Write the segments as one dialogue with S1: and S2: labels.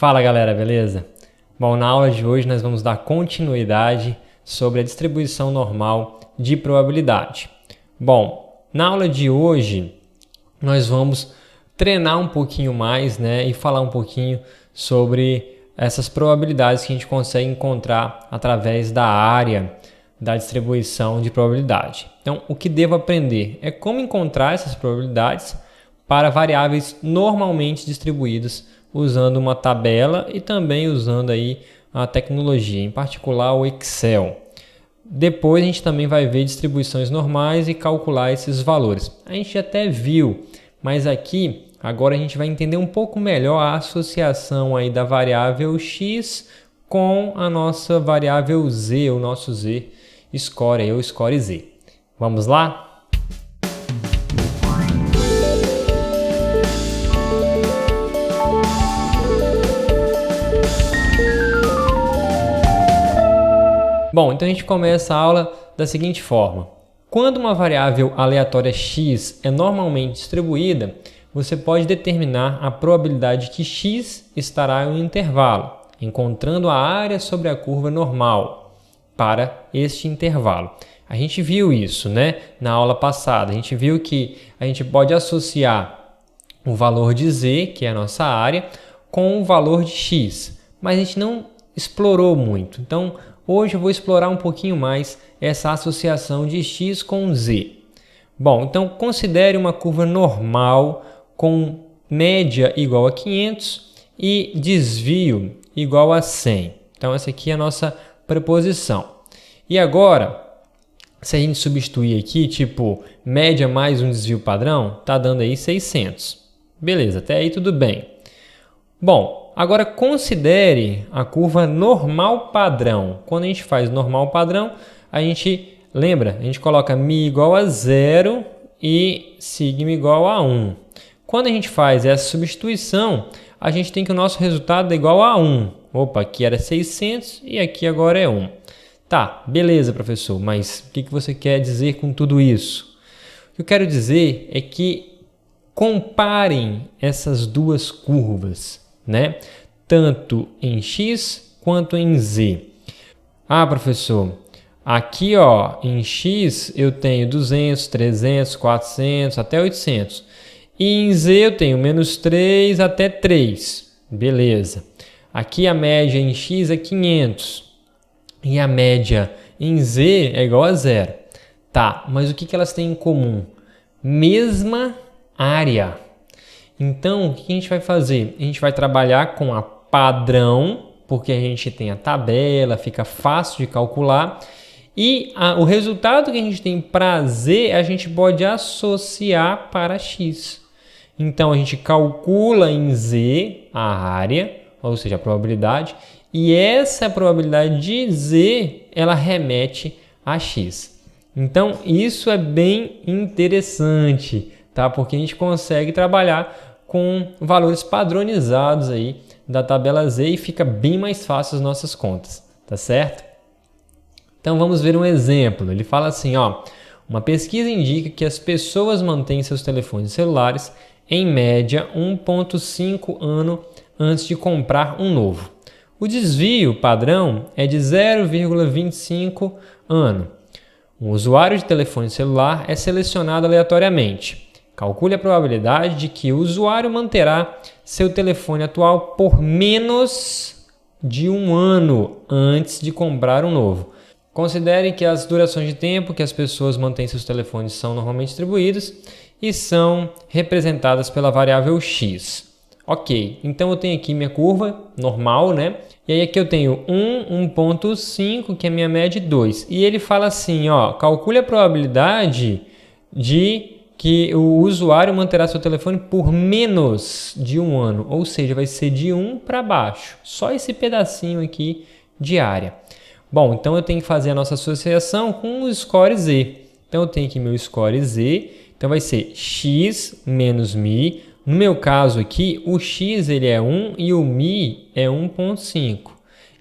S1: Fala galera, beleza? Bom, na aula de hoje nós vamos dar continuidade sobre a distribuição normal de probabilidade. Bom, na aula de hoje nós vamos treinar um pouquinho mais, e falar um pouquinho sobre essas probabilidades que a gente consegue encontrar através da área da distribuição de probabilidade. Então, o que devo aprender é como encontrar essas probabilidades para variáveis normalmente distribuídas usando uma tabela e também usando aí a tecnologia, em particular o Excel. Depois a gente também vai ver distribuições normais e calcular esses valores. A gente até viu, mas aqui agora a gente vai entender um pouco melhor a associação aí da variável x com a nossa variável z, o nosso z-score ou score z. Vamos lá? Bom, então a gente começa a aula da seguinte forma. Quando uma variável aleatória x é normalmente distribuída, você pode determinar a probabilidade que x estará em um intervalo, encontrando a área sobre a curva normal para este intervalo. A gente viu isso, na aula passada. A gente viu que a gente pode associar o valor de z, que é a nossa área, com o valor de x, mas a gente não explorou muito. Então, hoje eu vou explorar um pouquinho mais essa associação de x com z. Bom, então considere uma curva normal com média igual a 500 e desvio igual a 100. Então essa aqui é a nossa preposição. E agora, se a gente substituir aqui, tipo média mais um desvio padrão, está dando aí 600. Beleza, até aí tudo bem. Bom, agora considere a curva normal padrão. Quando a gente faz normal padrão, a gente coloca μ igual a 0 e sigma igual a 1. Quando a gente faz essa substituição, a gente tem que o nosso resultado é igual a 1. Opa, aqui era 600 e aqui agora é 1. Tá, beleza, professor, mas o que você quer dizer com tudo isso? O que eu quero dizer é que comparem essas duas curvas, tanto em x quanto em z. Ah, professor, aqui em x eu tenho 200, 300, 400 até 800. E em z eu tenho menos 3 até 3. Beleza. Aqui a média em x é 500. E a média em z é igual a 0. Tá, mas o que elas têm em comum? Mesma área. Então, o que a gente vai fazer? A gente vai trabalhar com a padrão, porque a gente tem a tabela, fica fácil de calcular. E o resultado que a gente tem para z, a gente pode associar para x. Então, a gente calcula em z a área, ou seja, a probabilidade, e essa probabilidade de z, ela remete a x. Então, isso é bem interessante, tá? Porque a gente consegue trabalhar com valores padronizados aí da tabela Z e fica bem mais fácil as nossas contas, tá certo? Então vamos ver um exemplo. Ele fala assim, uma pesquisa indica que as pessoas mantêm seus telefones celulares em média 1,5 ano antes de comprar um novo. O desvio padrão é de 0,25 ano. Um usuário de telefone celular é selecionado aleatoriamente. Calcule a probabilidade de que o usuário manterá seu telefone atual por menos de um ano antes de comprar um novo. Considere que as durações de tempo que as pessoas mantêm seus telefones são normalmente distribuídas e são representadas pela variável x. Ok, então eu tenho aqui minha curva normal, E aí aqui eu tenho 1,5, que é minha média, 2. E ele fala assim, calcule a probabilidade de que o usuário manterá seu telefone por menos de um ano, ou seja, vai ser de 1 para baixo, só esse pedacinho aqui de área. Bom, então eu tenho que fazer a nossa associação com o score z. Então eu tenho aqui meu score z, então vai ser x menos μ. No meu caso aqui, o x ele é 1 e o μ é 1,5.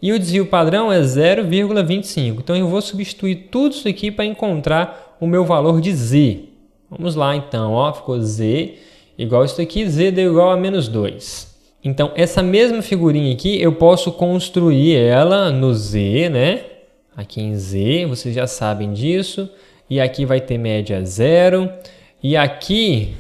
S1: E o desvio padrão é 0,25. Então eu vou substituir tudo isso aqui para encontrar o meu valor de z. Vamos lá então, ficou z igual isso aqui, z deu igual a menos 2. Então, essa mesma figurinha aqui, eu posso construir ela no Z, né? Aqui em Z, vocês já sabem disso. E aqui vai ter média 0. E aqui,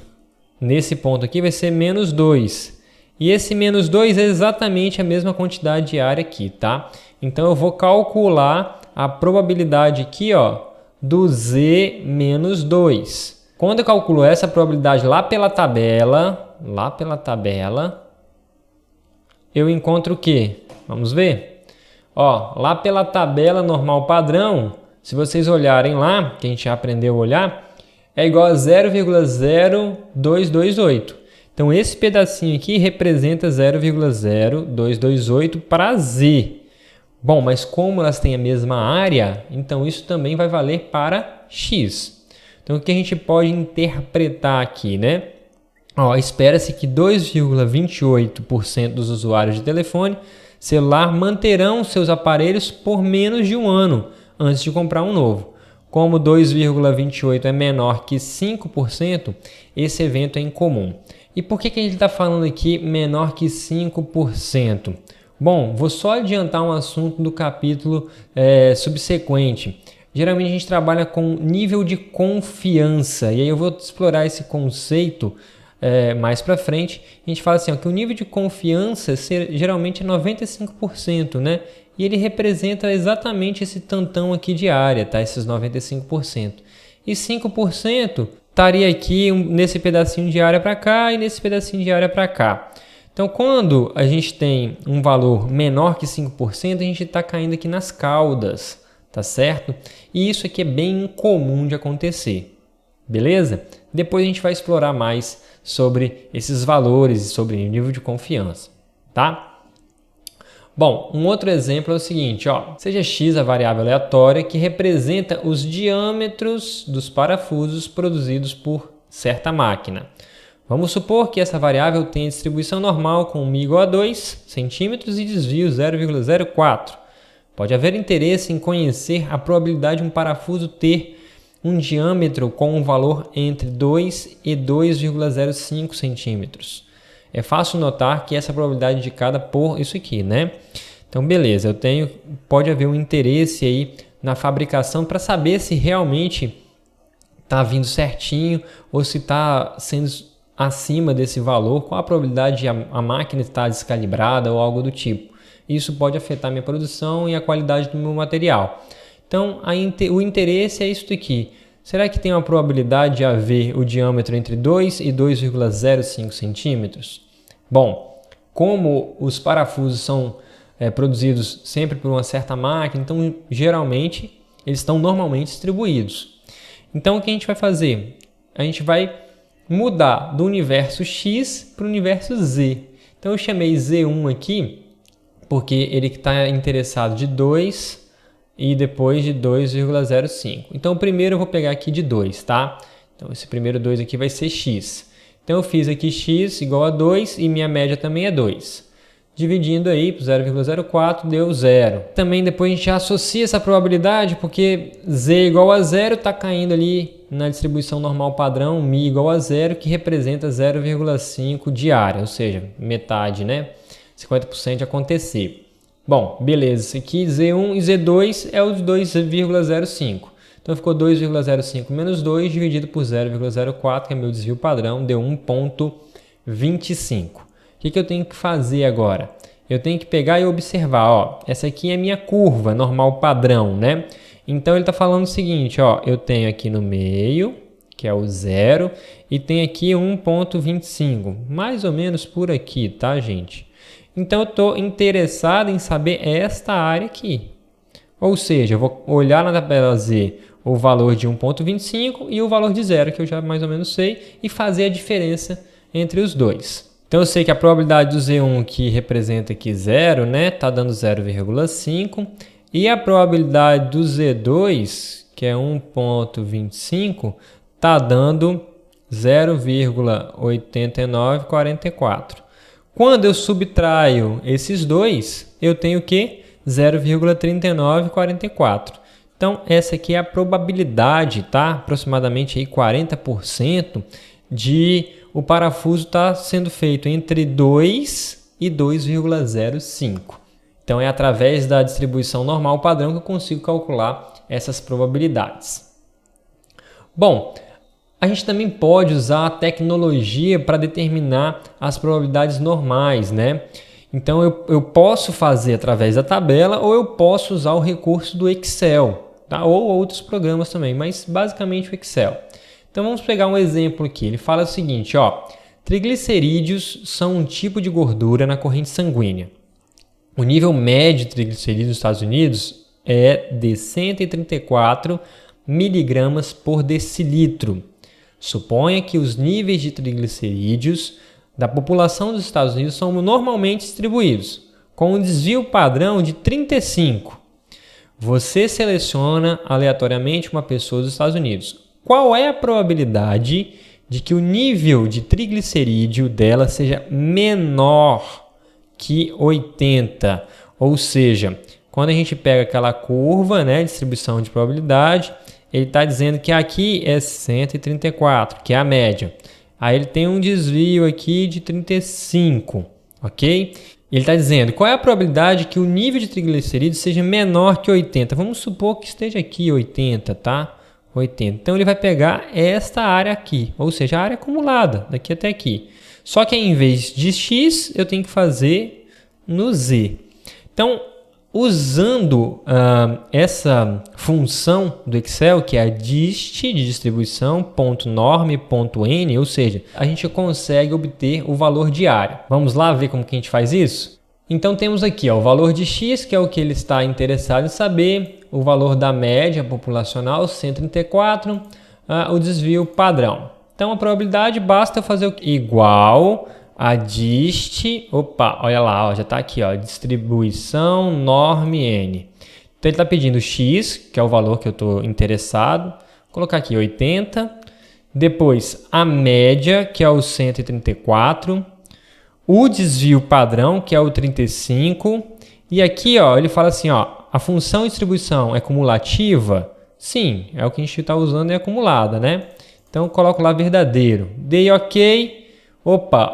S1: nesse ponto aqui, vai ser menos 2. E esse menos 2 é exatamente a mesma quantidade de área aqui, tá? Então, eu vou calcular a probabilidade aqui, ó, do Z menos 2. Quando eu calculo essa probabilidade lá pela tabela, eu encontro o quê? Vamos ver? Ó, lá pela tabela normal padrão, se vocês olharem lá, que a gente já aprendeu a olhar, é igual a 0,0228. Então, esse pedacinho aqui representa 0,0228 para Z. Bom, mas como elas têm a mesma área, então isso também vai valer para X. Então, o que a gente pode interpretar aqui, né? Espera-se que 2,28% dos usuários de telefone celular manterão seus aparelhos por menos de um ano antes de comprar um novo. Como 2,28% é menor que 5%, esse evento é incomum. E por que a gente está falando aqui menor que 5%? Bom, vou só adiantar um assunto do capítulo subsequente. Geralmente a gente trabalha com nível de confiança, e aí eu vou explorar esse conceito mais para frente. A gente fala assim, que o nível de confiança geralmente é 95%, né? E ele representa exatamente esse tantão aqui de área, tá? Esses 95%. E 5% estaria aqui nesse pedacinho de área para cá e nesse pedacinho de área para cá. Então, quando a gente tem um valor menor que 5%, a gente está caindo aqui nas caudas, tá certo? E isso aqui é bem incomum de acontecer, beleza? Depois a gente vai explorar mais sobre esses valores e sobre o nível de confiança, tá? Bom, um outro exemplo é o seguinte, seja x a variável aleatória que representa os diâmetros dos parafusos produzidos por certa máquina. Vamos supor que essa variável tenha distribuição normal com μ igual a 2 centímetros e desvio 0,04. Pode haver interesse em conhecer a probabilidade de um parafuso ter um diâmetro com um valor entre 2 e 2,05 centímetros. É fácil notar que essa probabilidade é indicada por isso aqui, né? Então, beleza, pode haver um interesse aí na fabricação para saber se realmente está vindo certinho ou se está sendo acima desse valor, qual a probabilidade de a máquina estar descalibrada ou algo do tipo. Isso pode afetar minha produção e a qualidade do meu material. Então, o interesse é isso daqui. Será que tem uma probabilidade de haver o diâmetro entre 2 e 2,05 centímetros? Bom, como os parafusos são produzidos sempre por uma certa máquina, então geralmente eles estão normalmente distribuídos. Então, o que a gente vai fazer? A gente vai mudar do universo X para o universo Z. Então, eu chamei Z1 aqui porque ele está interessado de 2 e depois de 2,05. Então, primeiro eu vou pegar aqui de 2, tá? Então, esse primeiro 2 aqui vai ser X. Então, eu fiz aqui X igual a 2 e minha média também é 2. Dividindo aí por 0,04 deu 0. Também depois a gente associa essa probabilidade porque Z igual a 0 está caindo ali na distribuição normal padrão, μ igual a 0, que representa 0,5 de área, ou seja, metade, né? 50% de acontecer. Bom, beleza, isso aqui Z1 e Z2 é o de 2,05. Então ficou 2,05 menos 2 dividido por 0,04, que é meu desvio padrão, deu 1,25. O que eu tenho que fazer agora? Eu tenho que pegar e observar, essa aqui é a minha curva normal padrão, né? Então ele está falando o seguinte, eu tenho aqui no meio, que é o 0, e tem aqui 1,25, mais ou menos por aqui, tá, gente? Então eu estou interessado em saber esta área aqui. Ou seja, eu vou olhar na tabela Z o valor de 1,25 e o valor de 0, que eu já mais ou menos sei, e fazer a diferença entre os dois. Então eu sei que a probabilidade do Z1, que representa aqui 0, né, está dando 0,5. E a probabilidade do Z2, que é 1,25, está dando 0,8944. Quando eu subtraio esses dois, eu tenho o quê? 0,3944. Então, essa aqui é a probabilidade, tá? Aproximadamente aí 40% de o parafuso estar sendo feito entre 2 e 2,05. Então é através da distribuição normal padrão que eu consigo calcular essas probabilidades. Bom, a gente também pode usar a tecnologia para determinar as probabilidades normais, né? Então eu posso fazer através da tabela ou eu posso usar o recurso do Excel, tá? Ou outros programas também, mas basicamente o Excel. Então vamos pegar um exemplo aqui. Ele fala o seguinte, ó: triglicerídeos são um tipo de gordura na corrente sanguínea. O nível médio de triglicerídeos nos Estados Unidos é de 134 miligramas por decilitro. Suponha que os níveis de triglicerídeos da população dos Estados Unidos são normalmente distribuídos, com um desvio padrão de 35. Você seleciona aleatoriamente uma pessoa dos Estados Unidos. Qual é a probabilidade de que o nível de triglicerídeo dela seja menor que 80? Ou seja, quando a gente pega aquela curva, né, distribuição de probabilidade, ele está dizendo que aqui é 134, que é a média. Aí ele tem um desvio aqui de 35, ok? Ele está dizendo qual é a probabilidade que o nível de triglicerídeos seja menor que 80. Vamos supor que esteja aqui 80, tá? 80. Então ele vai pegar esta área aqui, ou seja, a área acumulada, daqui até aqui. Só que em vez de x, eu tenho que fazer no z. Então, usando essa função do Excel, que é a dist de distribuição, .norm.n, ou seja, a gente consegue obter o valor de área. Vamos lá ver como que a gente faz isso? Então temos aqui ó, o valor de x, que é o que ele está interessado em saber, o valor da média populacional, 134, o desvio padrão. Então a probabilidade basta fazer o quê? Igual a dist, olha lá, ó, já está aqui, ó, distribuição norm n. Então ele está pedindo x, que é o valor que eu estou interessado, vou colocar aqui 80, depois a média, que é o 134, o desvio padrão, que é o 35, e aqui ó, ele fala assim, ó, a função de distribuição é cumulativa? Sim, é o que a gente está usando, é acumulada, né? Então eu coloco lá verdadeiro, dei ok.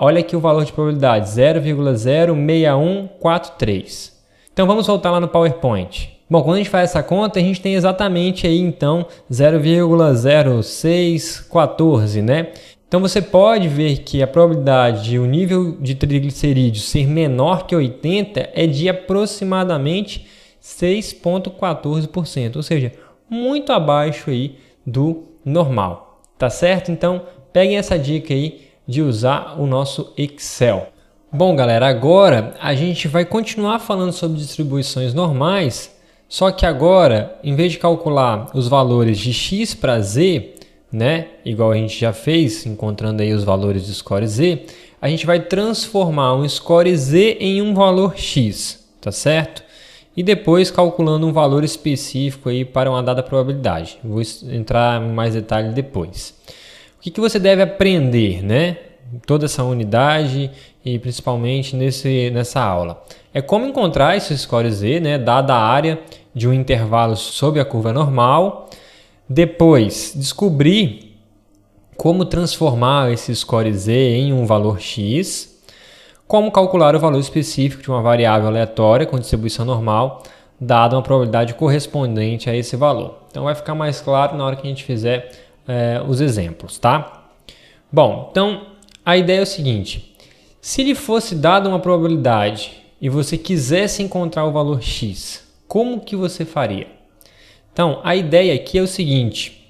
S1: Olha aqui o valor de probabilidade, 0,06143. Então vamos voltar lá no PowerPoint. Bom, quando a gente faz essa conta, a gente tem exatamente aí então 0,0614, né? Então você pode ver que a probabilidade de o nível de triglicerídeos ser menor que 80 é de aproximadamente 6,14%, ou seja, muito abaixo aí do normal, tá certo? Então peguem essa dica aí de usar o nosso Excel. Bom, galera, agora a gente vai continuar falando sobre distribuições normais, só que agora, em vez de calcular os valores de x para z, né, igual a gente já fez, encontrando aí os valores do score z, a gente vai transformar um score z em um valor x, tá certo? E depois calculando um valor específico aí para uma dada probabilidade. Vou entrar em mais detalhe depois. O que você deve aprender, né? Toda essa unidade e principalmente nessa aula. É como encontrar esse score z, né? Dada a área de um intervalo sob a curva normal. Depois, descobrir como transformar esse score z em um valor x. Como calcular o valor específico de uma variável aleatória com distribuição normal, dada uma probabilidade correspondente a esse valor. Então vai ficar mais claro na hora que a gente fizer os exemplos, tá? Bom, então a ideia é o seguinte: se lhe fosse dada uma probabilidade e você quisesse encontrar o valor x, como que você faria? Então a ideia aqui é o seguinte: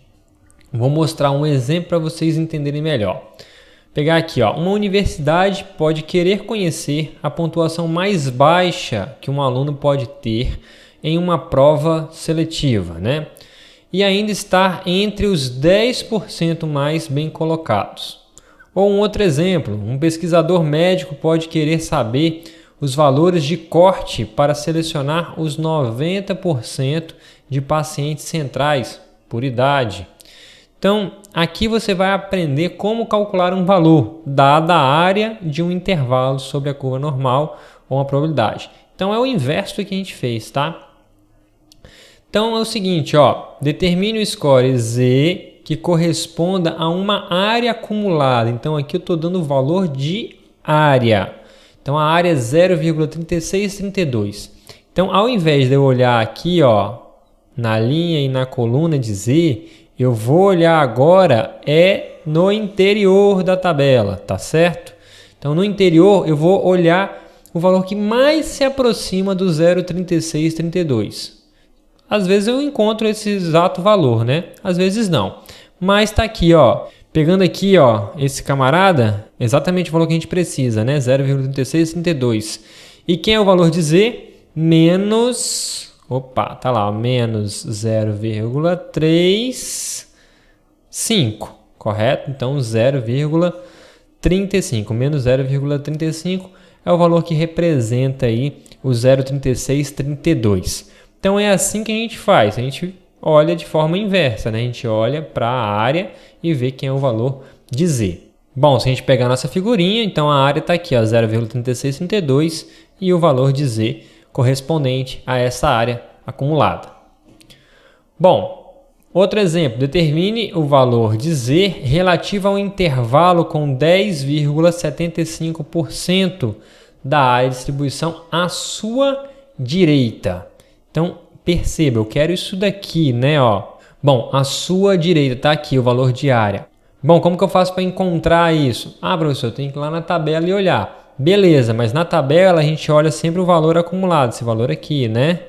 S1: vou mostrar um exemplo para vocês entenderem melhor. Pegar aqui, ó, uma universidade pode querer conhecer a pontuação mais baixa que um aluno pode ter em uma prova seletiva, né? E ainda estar entre os 10% mais bem colocados. Ou um outro exemplo, um pesquisador médico pode querer saber os valores de corte para selecionar os 90% de pacientes centrais por idade. Então, aqui você vai aprender como calcular um valor, dada a área de um intervalo sobre a curva normal ou uma probabilidade. Então, é o inverso do que a gente fez, tá? Então, é o seguinte, ó, determine o score Z que corresponda a uma área acumulada. Então, aqui eu estou dando o valor de área. Então, a área é 0,3632. Então, ao invés de eu olhar aqui, ó, na linha e na coluna de Z, eu vou olhar agora no interior da tabela, tá certo? Então, no interior, eu vou olhar o valor que mais se aproxima do 0,3632. Às vezes eu encontro esse exato valor, né? Às vezes não. Mas está aqui, ó. Pegando aqui, ó, esse camarada, exatamente o valor que a gente precisa, né? 0,3632. E quem é o valor de Z? Menos... Opa, tá lá, ó, menos 0,35, correto? Então, 0,35, menos 0,35 é o valor que representa aí o 0,3632. Então, é assim que a gente faz, a gente olha de forma inversa, né? A gente olha para a área e vê quem é o valor de Z. Bom, se a gente pegar a nossa figurinha, então a área está aqui, ó, 0,3632 e o valor de Z correspondente a essa área acumulada. Bom, outro exemplo, determine o valor de Z relativo ao intervalo com 10,75% da área de distribuição à sua direita. Então, perceba, eu quero isso daqui, né? Ó. Bom, à sua direita está aqui o valor de área. Bom, como que eu faço para encontrar isso? Ah, professor, eu tenho que ir lá na tabela e olhar. Beleza, mas na tabela a gente olha sempre o valor acumulado, esse valor aqui, né?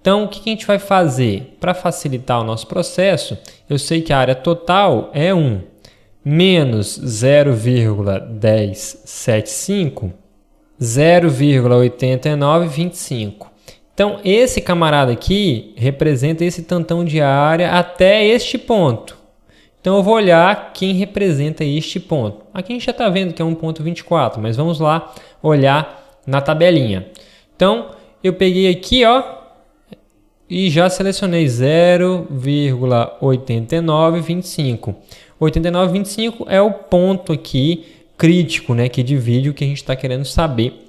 S1: Então, o que a gente vai fazer? Para facilitar o nosso processo, eu sei que a área total é 1 menos 0,1075, 0,8925. Então, esse camarada aqui representa esse tantão de área até este ponto. Então, eu vou olhar quem representa este ponto. Aqui a gente já está vendo que é 1,24, mas vamos lá olhar na tabelinha. Então, eu peguei aqui, ó, e já selecionei 0,8925. 89,25 é o ponto aqui crítico, né, que divide o que a gente está querendo saber.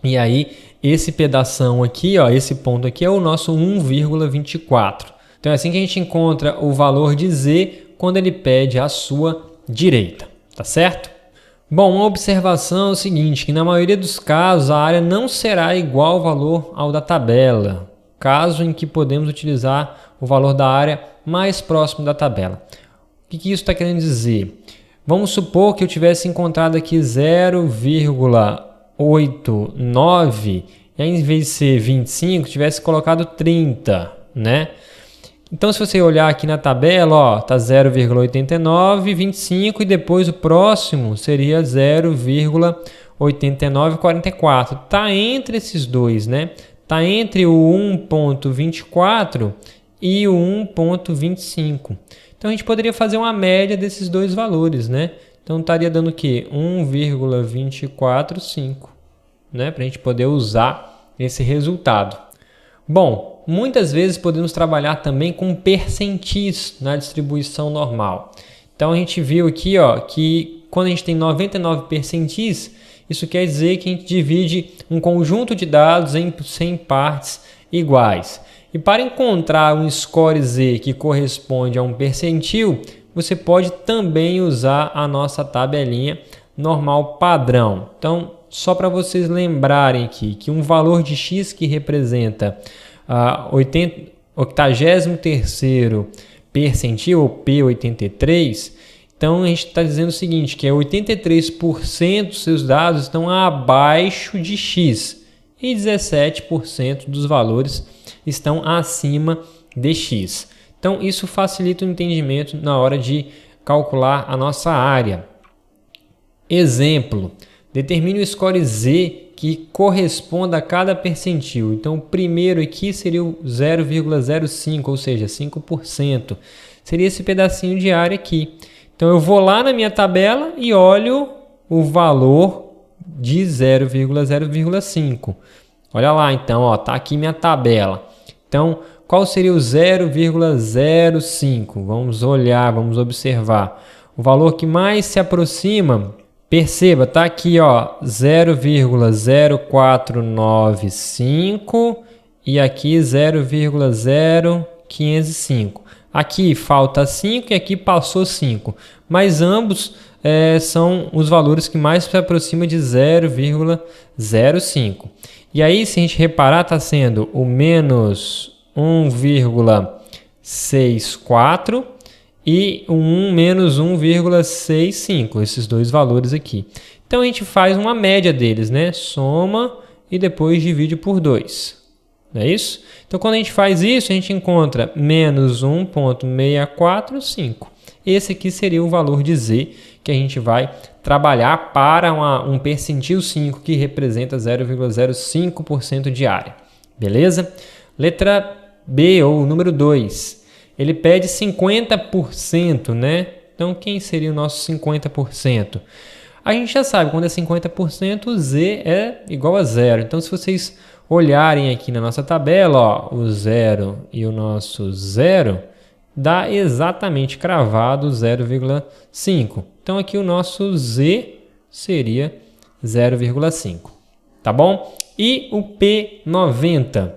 S1: E aí, esse pedação aqui, ó, esse ponto aqui é o nosso 1,24. Então, é assim que a gente encontra o valor de Z quando ele pede à sua direita, tá certo? Bom, uma observação é o seguinte, que na maioria dos casos a área não será igual ao valor ao da tabela, caso em que podemos utilizar o valor da área mais próximo da tabela. O que isso está querendo dizer? Vamos supor que eu tivesse encontrado aqui 0,89 e em vez de ser 25, tivesse colocado 30, né? Então, se você olhar aqui na tabela, ó, tá 0,89, 25 e depois o próximo seria 0,8944. Tá entre esses dois, né? Tá entre o 1,24 e o 1,25. Então, a gente poderia fazer uma média desses dois valores, né? Então, estaria dando o quê? 1,245, né? Para a gente poder usar esse resultado. Bom, muitas vezes podemos trabalhar também com percentis na distribuição normal. Então, a gente viu aqui, ó, que quando a gente tem 99 percentis, isso quer dizer que a gente divide um conjunto de dados em 100 partes iguais. E para encontrar um score Z que corresponde a um percentil, você pode também usar a nossa tabelinha normal padrão. Então, só para vocês lembrarem aqui que um valor de X que representa 83º percentil, ou P83, então a gente está dizendo o seguinte, que 83% dos seus dados estão abaixo de X e 17% dos valores estão acima de X. Então, isso facilita o entendimento na hora de calcular a nossa área. Exemplo, determine o score Z que corresponda a cada percentil. Então, o primeiro aqui seria o 0,05, ou seja, 5%. Seria esse pedacinho de área aqui. Então, eu vou lá na minha tabela e olho o valor de 0,005. Olha lá, então, ó, tá aqui minha tabela. Então, qual seria o 0,05? Vamos olhar, vamos observar. O valor que mais se aproxima, perceba, tá aqui, ó, 0,0495 e aqui 0,0505. Aqui falta 5 e aqui passou 5, mas ambos são os valores que mais se aproximam de 0,05. E aí, se a gente reparar, está sendo o menos 1,64 e o 1 menos 1,65, esses dois valores aqui. Então, a gente faz uma média deles, né? Soma e depois divide por 2. Não é isso? Então, quando a gente faz isso, a gente encontra menos 1,645. Esse aqui seria o valor de Z que a gente vai trabalhar para um percentil 5, que representa 0,05% de área. Beleza? Letra B, ou número 2. Ele pede 50%, né? Então, quem seria o nosso 50%? A gente já sabe, quando é 50%, o Z é igual a 0. Então, se vocês olharem aqui na nossa tabela, ó, o 0 e o nosso 0, dá exatamente cravado 0,5. Então, aqui o nosso Z seria 0,5. Tá bom? E o P90?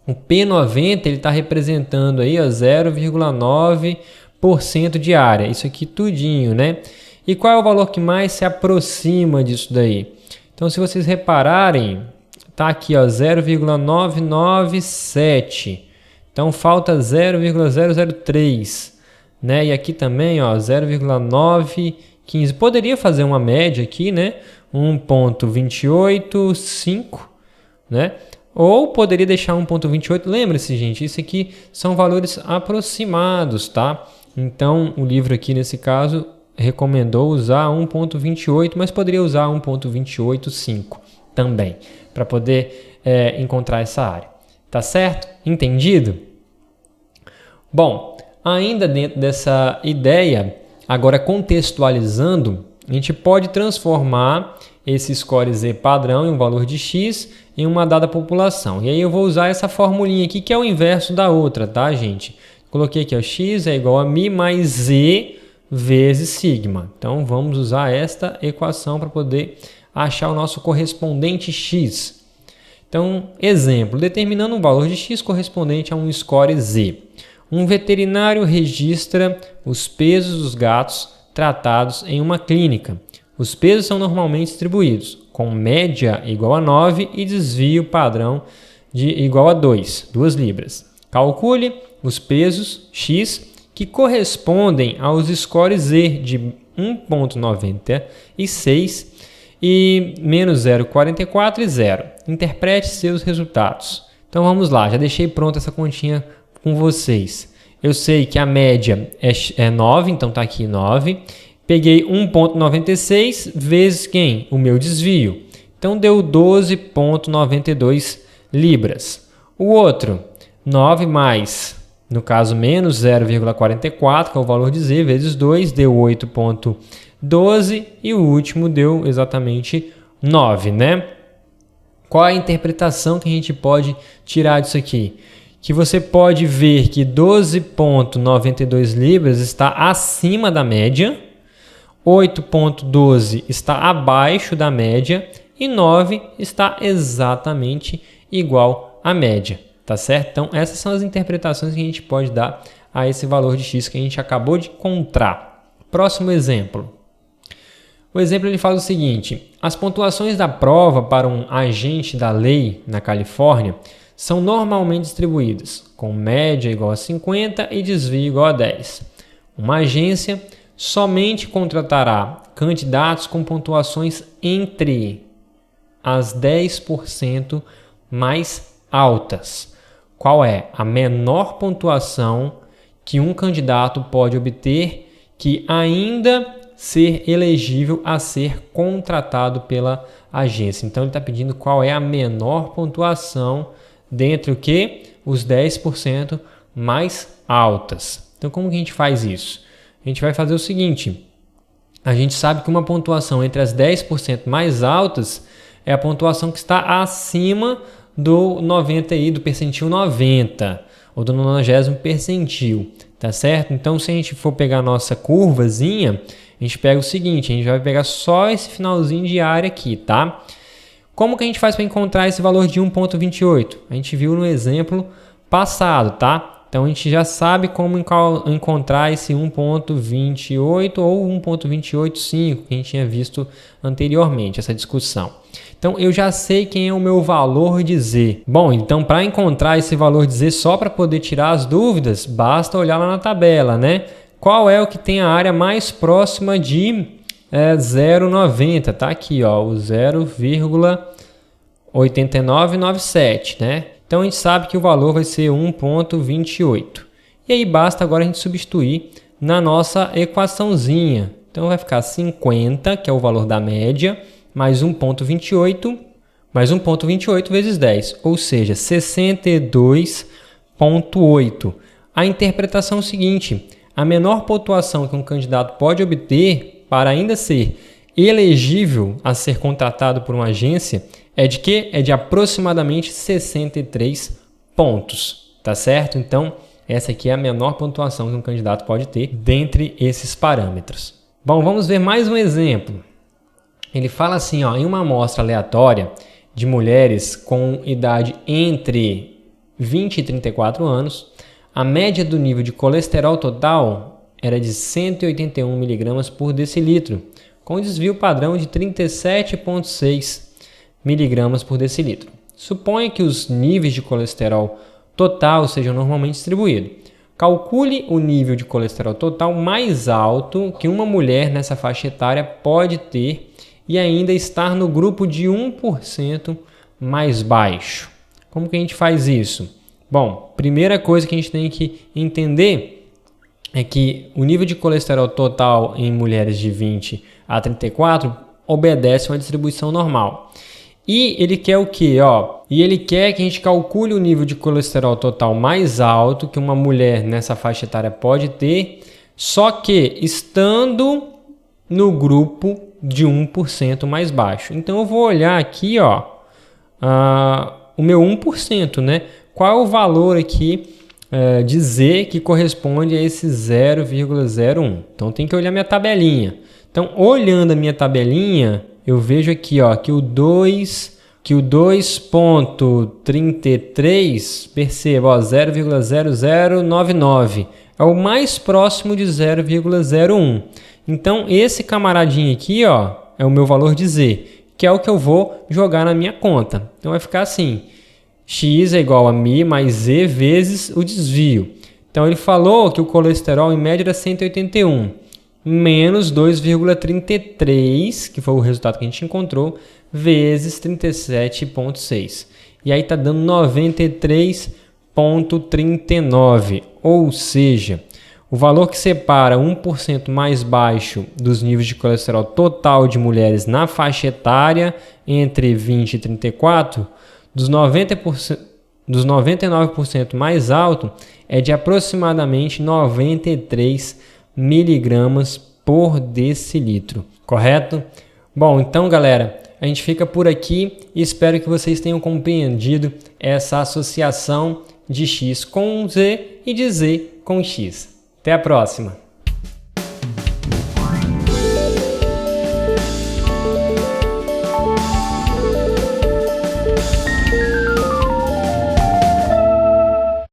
S1: O P90 está representando aí 0,9% de área. Isso aqui tudinho, né? E qual é o valor que mais se aproxima disso daí? Então, se vocês repararem, tá aqui, ó, 0,997. Então, falta 0,003, né? E aqui também, ó, 0,915. Poderia fazer uma média aqui, né? 1,285, né? Ou poderia deixar 1,28. Lembre-se, gente, isso aqui são valores aproximados, tá? Então, o livro aqui, nesse caso, recomendou usar 1,28, mas poderia usar 1,285 também, para poder encontrar essa área. Tá certo? Entendido? Bom, ainda dentro dessa ideia, agora contextualizando, a gente pode transformar esse score Z padrão em um valor de X em uma dada população. E aí eu vou usar essa formulinha aqui, que é o inverso da outra, tá, gente? Coloquei aqui, ó, X é igual a μ mais Z vezes sigma. Então, vamos usar esta equação para poder achar o nosso correspondente X. Então, exemplo, determinando um valor de X correspondente a um score Z. Um veterinário registra os pesos dos gatos tratados em uma clínica. Os pesos são normalmente distribuídos, com média igual a 9 e desvio padrão de igual a 2 libras. Calcule os pesos X que correspondem aos scores Z de 1,96 e menos 0,44 e 0. Interprete seus resultados. Então vamos lá, já deixei pronta essa continha com vocês. Eu sei que a média é 9, então está aqui 9. Peguei 1,96 vezes quem? O meu desvio. Então deu 12,92 libras. O outro, 9 mais, no caso, menos 0,44, que é o valor de Z, vezes 2, deu 8,12 e o último deu exatamente 9, né? Qual a interpretação que a gente pode tirar disso aqui? Que você pode ver que 12,92 libras está acima da média, 8,12 está abaixo da média e 9 está exatamente igual à média. Tá certo? Então, essas são as interpretações que a gente pode dar a esse valor de X que a gente acabou de encontrar. Próximo exemplo. O exemplo ele fala o seguinte: as pontuações da prova para um agente da lei na Califórnia são normalmente distribuídas, com média igual a 50 e desvio igual a 10. Uma agência somente contratará candidatos com pontuações entre as 10% mais altas. Qual é a menor pontuação que um candidato pode obter que ainda ser elegível a ser contratado pela agência? Então, ele está pedindo qual é a menor pontuação dentre o que? Os 10% mais altas. Então, como que a gente faz isso? A gente vai fazer o seguinte: a gente sabe que uma pontuação entre as 10% mais altas é a pontuação que está acima do 90 aí, do percentil 90, ou do 90º percentil, tá certo? Então, se a gente for pegar a nossa curvazinha, a gente pega o seguinte: a gente vai pegar só esse finalzinho de área aqui, tá? Como que a gente faz para encontrar esse valor de 1,28? A gente viu no exemplo passado, tá? Então a gente já sabe como encontrar esse 1.28 ou 1.285 que a gente tinha visto anteriormente, essa discussão. Então eu já sei quem é o meu valor de Z. Bom, então para encontrar esse valor de Z, só para poder tirar as dúvidas, basta olhar lá na tabela, né? Qual é o que tem a área mais próxima de 0,90? Tá aqui, ó, o 0,8997, né? Então a gente sabe que o valor vai ser 1.28. E aí basta agora a gente substituir na nossa equaçãozinha. Então vai ficar 50, que é o valor da média, mais 1.28 vezes 10, ou seja, 62,8. A interpretação é o seguinte: a menor pontuação que um candidato pode obter para ainda ser elegível a ser contratado por uma agência é de quê? É de aproximadamente 63 pontos, tá certo? Então, essa aqui é a menor pontuação que um candidato pode ter dentre esses parâmetros. Bom, vamos ver mais um exemplo. Ele fala assim, ó, em uma amostra aleatória de mulheres com idade entre 20 e 34 anos, a média do nível de colesterol total era de 181 mg por decilitro, com desvio padrão de 37,6 mg por decilitro. Suponha que os níveis de colesterol total sejam normalmente distribuídos. Calcule o nível de colesterol total mais alto que uma mulher nessa faixa etária pode ter e ainda estar no grupo de 1% mais baixo. Como que a gente faz isso? Bom, primeira coisa que a gente tem que entender é que o nível de colesterol total em mulheres de 20 a 34 obedece a uma distribuição normal. E ele quer o quê? E ele quer que a gente calcule o nível de colesterol total mais alto que uma mulher nessa faixa etária pode ter, só que estando no grupo de 1% mais baixo. Então eu vou olhar aqui, o meu 1%, né? Qual é o valor aqui de Z que corresponde a esse 0,01? Então tem que olhar minha tabelinha. Então, olhando a minha tabelinha, eu vejo aqui, que o 2.33, perceba, 0,0099 é o mais próximo de 0,01. Então, esse camaradinho aqui, é o meu valor de Z, que é o que eu vou jogar na minha conta. Então, vai ficar assim, x é igual a μ mais Z vezes o desvio. Então, ele falou que o colesterol em média era 181, menos 2,33, que foi o resultado que a gente encontrou, vezes 37,6. E aí está dando 93,39, ou seja, o valor que separa 1% mais baixo dos níveis de colesterol total de mulheres na faixa etária entre 20 e 34, dos 99% mais alto, é de aproximadamente 93 miligramas por decilitro, correto? Bom, então galera, a gente fica por aqui e espero que vocês tenham compreendido essa associação de X com Z e de Z com X. Até a próxima!